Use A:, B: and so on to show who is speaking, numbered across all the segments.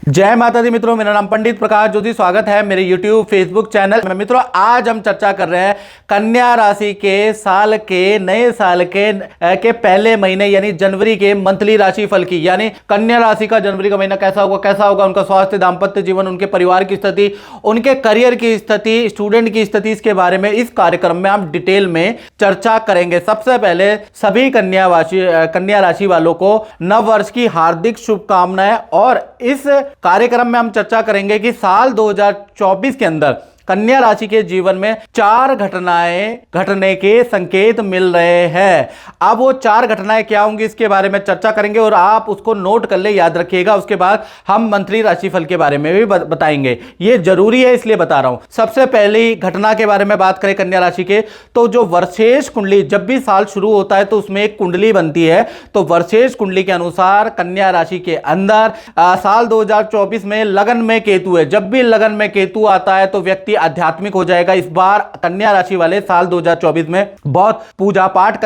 A: जय माता दी मित्रों, मेरा नाम पंडित प्रकाश ज्योति। स्वागत है मेरे YouTube फेसबुक चैनल में। मित्रों, आज हम चर्चा कर रहे हैं कन्या राशि के साल के नए साल के पहले महीने यानी जनवरी के मंथली राशि फल की। यानी कन्या राशि का जनवरी का महीना कैसा होगा, उनका स्वास्थ्य, दाम्पत्य जीवन, उनके परिवार की स्थिति, उनके करियर की स्थिति, स्टूडेंट की स्थिति, इसके बारे में इस कार्यक्रम में हम डिटेल में चर्चा करेंगे। सबसे पहले सभी कन्या राशि वालों को नव वर्ष की हार्दिक शुभकामनाएं। और इस कार्यक्रम में हम चर्चा करेंगे कि साल 2024 के अंदर कन्या राशि के जीवन में 4 घटनाएं घटने के संकेत मिल रहे हैं। अब वो 4 घटनाएं क्या होंगी इसके बारे में चर्चा करेंगे और आप उसको नोट कर ले, याद रखिएगा। उसके बाद हम मंथली राशिफल के बारे में भी बताएंगे। ये जरूरी है इसलिए बता रहा हूं। सबसे पहली घटना के बारे में बात करें कन्या राशि के, तो जो वर्षेश कुंडली, जब भी साल शुरू होता है तो उसमें एक कुंडली बनती है। तो वर्षेश कुंडली के अनुसार कन्या राशि के अंदर साल 2024 में लगन में केतु है। जब भी लगन में केतु आता है तो व्यक्ति आध्यात्मिक हो जाएगा। इस बार कन्या राशि वाले साल 2024 में बहुत पूजा पाठ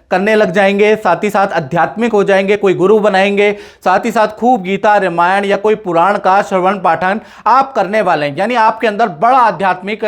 A: करने लग जाएंगे, साथ ही साथ आध्यात्मिक हो जाएंगे, कोई गुरु बनाएंगे, साथ ही साथ खूब गीता, रामायण या कोई पुराण का श्रवण पाठन आप करने वाले हैं। यानी आपके अंदर बड़ा आध्यात्मिक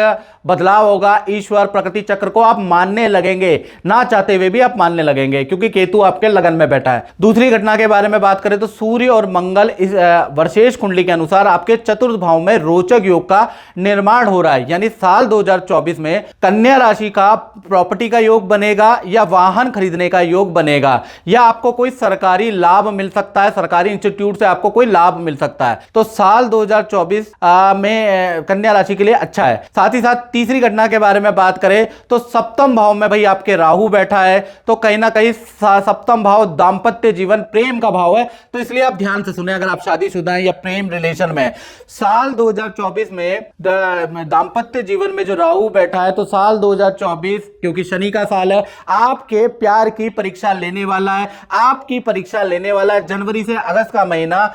A: बदलाव होगा। ईश्वर प्रकृति चक्र को आप मानने लगेंगे, ना चाहते हुए भी आप मानने लगेंगे, क्योंकि केतु आपके लगन में बैठा है। दूसरी घटना के बारे में बात करें तो सूर्य और मंगल इस वर्षेश कुंडली के अनुसार आपके चतुर्थ भाव में रोचक योग का निर्माण हो रहा है। यानी साल 2024 में कन्या राशि का प्रॉपर्टी का योग बनेगा या वाहन खरीदने का योग बनेगा, या आपको कोई सरकारी लाभ मिल सकता है, सरकारी इंस्टीट्यूट से आपको कोई लाभ मिल सकता है। तो साल 2024 में कन्या राशि के लिए अच्छा है। साथ ही साथ तीसरी घटना के बारे में बात करें तो सप्तम भाव में भाई आपके राहु बैठा है, तो कहीं ना कहीं सप्तम भाव दाम्पत्य जीवन, प्रेम का भाव है। तो इसलिए आप ध्यान से सुने, अगर आप शादीशुदा हैं या प्रेम रिलेशन में, साल 2024 में दाम्पत्य जीवन में जो राहु बैठा है, तो साल 2024 क्योंकि शनि का साल है, आपके प्यार की परीक्षा लेने वाला है। आपकी परीक्षा लेने वाला है। जनवरी से अगस्त का महीना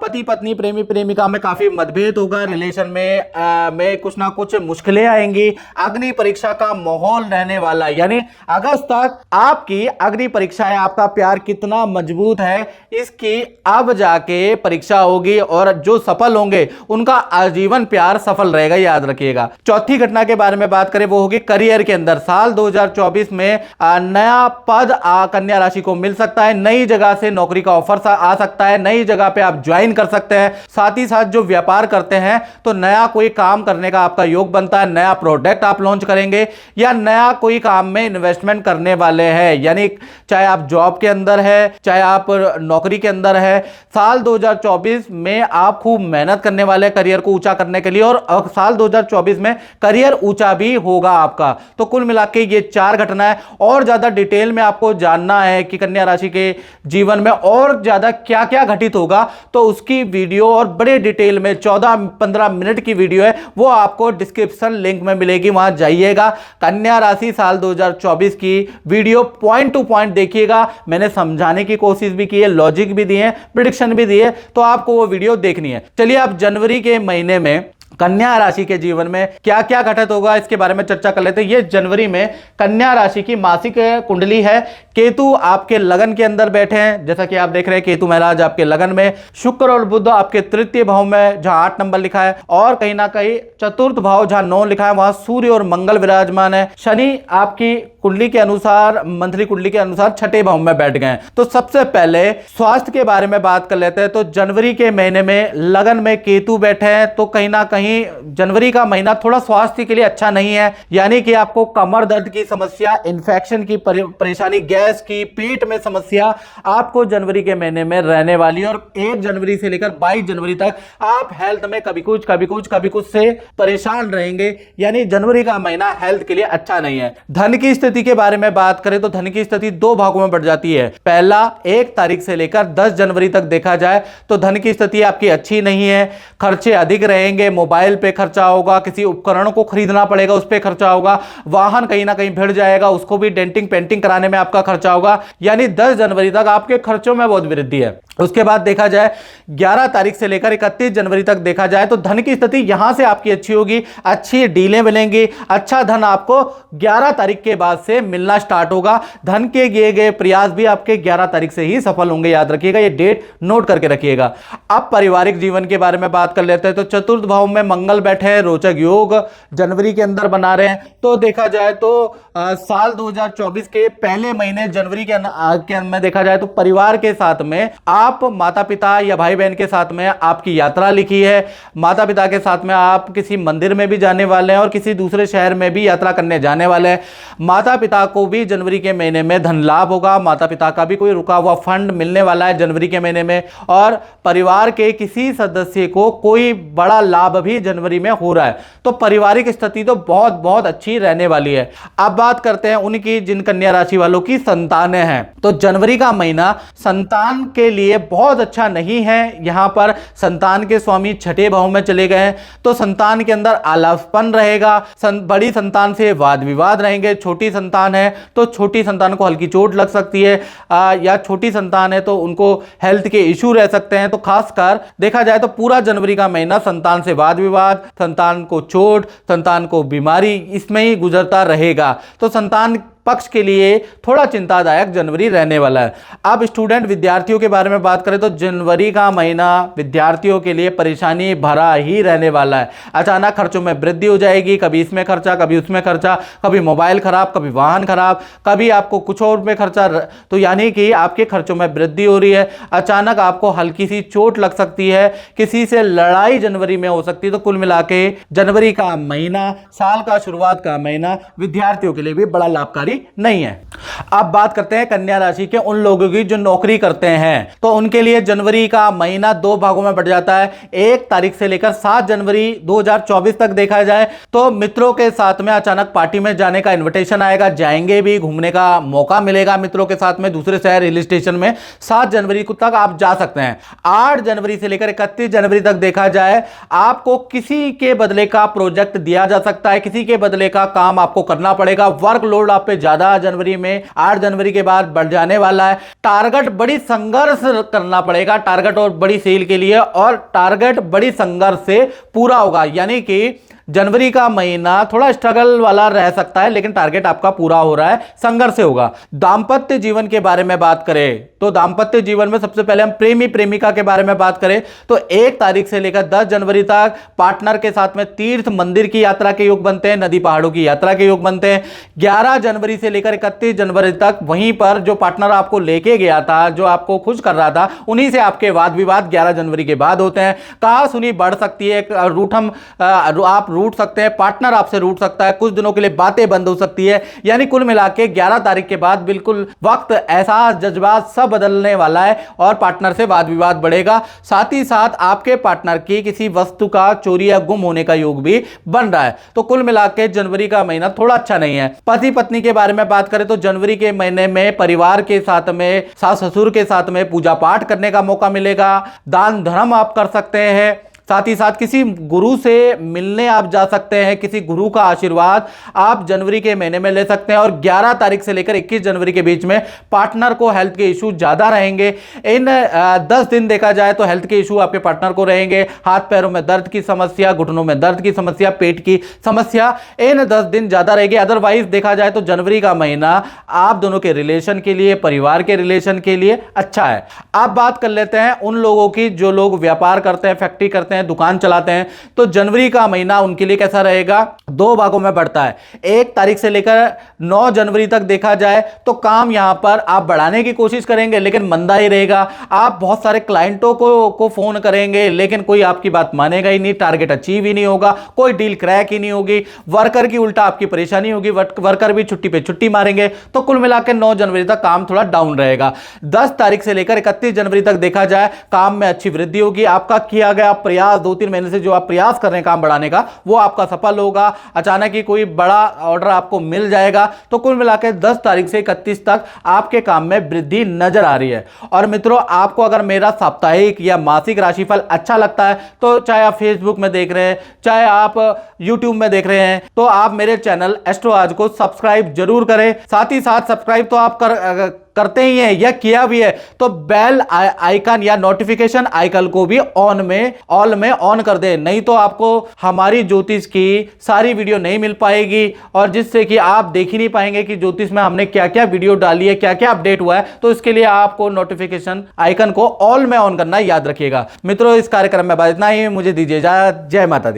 A: पति पत्नी, प्रेमी प्रेमिका में काफी मतभेद होगा। रिलेशन में कुछ ना कुछ मुश्किलें आएंगी। अग्नि परीक्षा का माहौल रहने वाला है। यानी अगस्त तक आपकी अग्नि परीक्षा है, आपका प्यार कितना मजबूत है इसकी अब जाके परीक्षा होगी, और जो सफल होंगे उनका आजीवन प्यार सफल रहेगा, याद रखिएगा। चौथी घटना के बारे में बात करें, वो होगी करियर के अंदर। साल 2024 में नया पद कन्या राशि को मिल सकता है। नई जगह से नौकरी का ऑफर आ सकता है, नई जगह पे आप ज्वाइन कर सकते हैं। साथ ही साथ जो व्यापार करते हैं तो नया कोई काम करने का आपका योग बनता है। नया प्रोडक्ट आप लॉन्च करेंगे या नया कोई काम में इन्वेस्टमेंट करने वाले हैं। यानी चाहे आप जॉब के अंदर है, चाहे आप नौकरी के अंदर है, साल 2024 में आप खूब मेहनत करने वाले करियर को ऊंचा करने के लिए, और साल 2024 में करियर ऊंचा भी होगा आपका। तो कुल मिलाकर ये 4 घटनाएं। और ज्यादा डिटेल में आपको जानना है कि कन्या राशि के जीवन में और ज्यादा क्या क्या घटित होगा, तो उसकी वीडियो और बड़े डिटेल में 14-15 मिनट की वीडियो है, वो आपको डिस्क्रिप्शन लिंक में मिलेगी, वहां जाइएगा। कन्या राशि साल 2024 की वीडियो पॉइंट टू पॉइंट देखिएगा। मैंने समझाने की कोशिश भी की है, लॉजिक भी दिए, प्रेडिक्शन भी दिए, तो आपको वो वीडियो देखनी है। चलिए, आप जनवरी के महीने में कन्या राशि के जीवन में क्या क्या घटित होगा इसके बारे में चर्चा कर लेते हैं। ये जनवरी में कन्या राशि की मासिक कुंडली है। केतु आपके लगन के अंदर बैठे हैं, जैसा कि आप देख रहे हैं, केतु महाराज आपके लगन में। शुक्र और बुध आपके तृतीय भाव में, जहां 8 नंबर लिखा है, और कहीं ना कहीं चतुर्थ भाव जहां 9 लिखा है, वहां सूर्य और मंगल विराजमान है। शनि आपकी कुंडली के अनुसार, मंथली कुंडली के अनुसार 6ठे भाव में बैठ गए। तो सबसे पहले स्वास्थ्य के बारे में बात कर लेते हैं। तो जनवरी के महीने में लगन में केतु बैठे हैं, तो कहीं ना कहीं जनवरी का महीना थोड़ा स्वास्थ्य के लिए अच्छा नहीं है। यानी कि आपको कमर दर्द की समस्या, इन्फेक्शन की परेशानी, गैस की, पेट में समस्या आपको जनवरी के महीने में रहने वाली है। और 1 जनवरी से लेकर 22 जनवरी तक आप हेल्थ में कभी कुछ से परेशान रहेंगे। यानी जनवरी का महीना हेल्थ के लिए अच्छा नहीं है। धन की स्थिति के बारे में बात करें तो धन की स्थिति 2 भागों में बढ़ जाती है। पहला, 1 तारीख से लेकर 10 जनवरी तक देखा जाए तो धन की स्थिति आपकी अच्छी नहीं है। खर्चे अधिक रहेंगे, मोबाइल पे खर्चा होगा, किसी उपकरण को खरीदना पड़ेगा, उस पे खर्चा होगा, वाहन कहीं ना कहीं भिड़ जाएगा, उसको भी डेंटिंग पेंटिंग कराने में आपका खर्चा होगा। यानी 10 जनवरी तक आपके खर्चों में बहुत वृद्धि है। उसके बाद देखा जाए 11 तारीख से लेकर 31 जनवरी तक देखा जाए तो धन की स्थिति यहां से आपकी अच्छी होगी, अच्छी डीलें मिलेंगी, अच्छा धन आपको 11 तारीख के बाद से मिलना स्टार्ट होगा। धन के किए गए प्रयास भी आपके 11 तारीख से ही सफल होंगे, याद रखिएगा, ये डेट नोट करके रखिएगा। अब पारिवारिक जीवन के बारे में बात कर लेते हैं। तो चतुर्थ भाव में मंगल बैठे हैं, रोचक योग जनवरी के अंदर बना रहे हैं। तो देखा जाए तो साल 2024 के पहले महीने जनवरी के अंदर में देखा जाए तो परिवार के साथ में आप माता पिता या भाई बहन के साथ में आपकी यात्रा लिखी है। माता पिता के साथ में आप किसी मंदिर में भी जाने वाले हैं और किसी दूसरे शहर में भी यात्रा करने जाने वाले हैं। माता पिता को भी जनवरी के महीने में धन लाभ होगा, माता पिता का भी कोई रुका हुआ फंड मिलने वाला है जनवरी के महीने में, और परिवार के किसी सदस्य को कोई बड़ा लाभ भी जनवरी में हो रहा है। तो पारिवारिक स्थिति तो बहुत बहुत अच्छी रहने वाली है। अब बात करते हैं उनकी जिन कन्या राशि वालों की संतानें हैं। तो जनवरी का महीना संतान के लिए बहुत अच्छा नहीं है। यहां पर संतान के स्वामी छठे भाव में चले गए हैं, तो संतान के अंदर आलसपन रहेगा, बड़ी संतान से वाद विवाद रहेंगे। छोटी संतान है तो छोटी संतान को हल्की चोट लग सकती है, या छोटी संतान है तो उनको हेल्थ के इश्यू रह सकते हैं। तो खासकर देखा जाए तो पूरा जनवरी का महीना संतान से वाद विवाद, संतान को चोट, संतान को बीमारी, इसमें ही गुजरता रहेगा। तो संतान पक्ष के लिए थोड़ा चिंतादायक जनवरी रहने वाला है। अब स्टूडेंट विद्यार्थियों के बारे में बात करें तो जनवरी का महीना विद्यार्थियों के लिए परेशानी भरा ही रहने वाला है। अचानक खर्चों में वृद्धि हो जाएगी, कभी इसमें खर्चा, कभी उसमें खर्चा, कभी मोबाइल खराब, कभी वाहन खराब, कभी आपको कुछ और में खर्चा। तो यानी कि आपके खर्चों में वृद्धि हो रही है। अचानक आपको हल्की सी चोट लग सकती है, किसी से लड़ाई जनवरी में हो सकती है। तो कुल मिला के जनवरी का महीना, साल का शुरुआत का महीना विद्यार्थियों के लिए भी बड़ा लाभकारी नहीं है। अब बात करते हैं कन्या राशि के उन लोगों की जो नौकरी करते हैं। तो उनके लिए जनवरी का महीना दो भागों में बढ़ जाता है। 1 तारीख से लेकर 7 जनवरी 2024 तक देखा जाए तो मित्रों के साथ में अचानक पार्टी में जाने का इनविटेशन आएगा, जाएंगे भी, घूमने का मौका मिलेगा मित्रों के साथ में दूसरे शहर, हिल स्टेशन में। 7 जनवरी तक आप जा सकते हैं। 8 जनवरी से लेकर 31 जनवरी तक देखा जाए आपको किसी के बदले का प्रोजेक्ट दिया जा सकता है, किसी के बदले का काम आपको करना पड़ेगा। वर्कलोड आप पे ज्यादा जनवरी में 8 जनवरी के बाद बढ़ जाने वाला है। टारगेट बड़ी संघर्ष करना पड़ेगा, टारगेट और बड़ी सेल के लिए, और टारगेट बड़ी संघर्ष से पूरा होगा। यानी कि जनवरी का महीना थोड़ा स्ट्रगल वाला रह सकता है, लेकिन टारगेट आपका पूरा हो रहा है, संघर्ष से होगा। दांपत्य जीवन के बारे में बात करें तो दांपत्य जीवन में सबसे पहले हम प्रेमी प्रेमिका के बारे में बात करें तो 1 तारीख से लेकर 10 जनवरी तक पार्टनर के साथ में तीर्थ मंदिर की यात्रा के योग बनते हैं, नदी पहाड़ों की यात्रा के योग बनते हैं। 11 जनवरी से लेकर 31 जनवरी तक वहीं पर जो पार्टनर आपको लेके गया था, जो आपको खुश कर रहा था, उन्हीं से आपके वाद विवाद 11 जनवरी के बाद होते हैं। कहा सुनी बढ़ सकती है, आप रूठ सकते हैं, पार्टनर आपसे रूठ सकता है, कुछ दिनों के लिए बातें बंद हो सकती है। यानी कुल मिला के 11 तारीख के बाद बिल्कुल वक्त, एहसास, जज्बात सब बदलने वाला है और पार्टनर से वाद विवाद बढ़ेगा। साथ ही साथ आपके पार्टनर की किसी वस्तु का चोरी या गुम होने का योग भी बन रहा है। तो कुल मिला के जनवरी का महीना थोड़ा अच्छा नहीं है। पति पत्नी के बारे में बात करें तो जनवरी के महीने में परिवार के साथ में, सास ससुर के साथ में पूजा पाठ करने का मौका मिलेगा, दान धर्म आप कर सकते हैं। साथ ही साथ किसी गुरु से मिलने आप जा सकते हैं, किसी गुरु का आशीर्वाद आप जनवरी के महीने में ले सकते हैं। और 11 तारीख से लेकर 21 जनवरी के बीच में पार्टनर को हेल्थ के इशू ज्यादा रहेंगे। इन 10 दिन देखा जाए तो हेल्थ के इशू आपके पार्टनर को रहेंगे। हाथ पैरों में दर्द की समस्या, घुटनों में दर्द की समस्या, पेट की समस्या, इन 10 दिन ज्यादा रहेगी। अदरवाइज देखा जाए तो जनवरी का महीना आप दोनों के रिलेशन के लिए, परिवार के रिलेशन के लिए अच्छा है। आप बात कर लेते हैं उन लोगों की जो लोग व्यापार करते हैं, फैक्ट्री करते हैं, दुकान चलाते हैं। तो जनवरी का महीना उनके लिए कैसा रहेगा? 2 भागों में बढ़ता है। 1 तारीख से लेकर 9 जनवरी तक देखा जाए तो काम यहां पर आप बढ़ाने की कोशिश करेंगे, लेकिन मंदा ही रहेगा। आप बहुत सारे क्लाइंटों को फोन करेंगे, लेकिन कोई आपकी बात मानेगा ही नहीं, टारगेट अचीव ही नहीं होगा, कोई डील क्रैक ही नहीं होगी। वर्कर की उल्टा आपकी परेशानी होगी, वर्कर भी छुट्टी पे छुट्टी मारेंगे। तो कुल मिलाकर 9 जनवरी तक काम थोड़ा डाउन रहेगा। 10 तारीख से लेकर 31 जनवरी तक देखा जाए काम में अच्छी वृद्धि होगी। आपका किया गया प्रयास 2-3 महीने से जो आप प्रयास कर रहे हैं काम बढ़ाने का, वो आपका सफल होगा। अचानक ही कोई बड़ा ऑर्डर आपको मिल जाएगा। तो कुल मिलाकर 10 तारीख से 31 तक आपके काम में वृद्धि नजर आ रही है। और मित्रों, आपको अगर मेरा साप्ताहिक या मासिक राशिफल अच्छा लगता है तो चाहे आप फेसबुक में देख रहे हैं, चाहे आप यूट्यूब में देख रहे हैं, तो आप मेरे चैनल एस्ट्रो आज को सब्सक्राइब जरूर करें। साथ ही साथ सब्सक्राइब तो आप करते ही हैं या किया भी है तो बेल आइकन या नोटिफिकेशन आइकन को भी ऑल में ऑन कर दे, नहीं तो आपको हमारी ज्योतिष की सारी वीडियो नहीं मिल पाएगी और जिससे कि आप देख ही नहीं पाएंगे कि ज्योतिष में हमने क्या क्या वीडियो डाली है, क्या क्या अपडेट हुआ है। तो इसके लिए आपको नोटिफिकेशन आइकन को ऑल में ऑन करना याद रखिएगा। मित्रों, इस कार्यक्रम में बस इतना ही, मुझे दीजिए इजाजत। जय माता दी।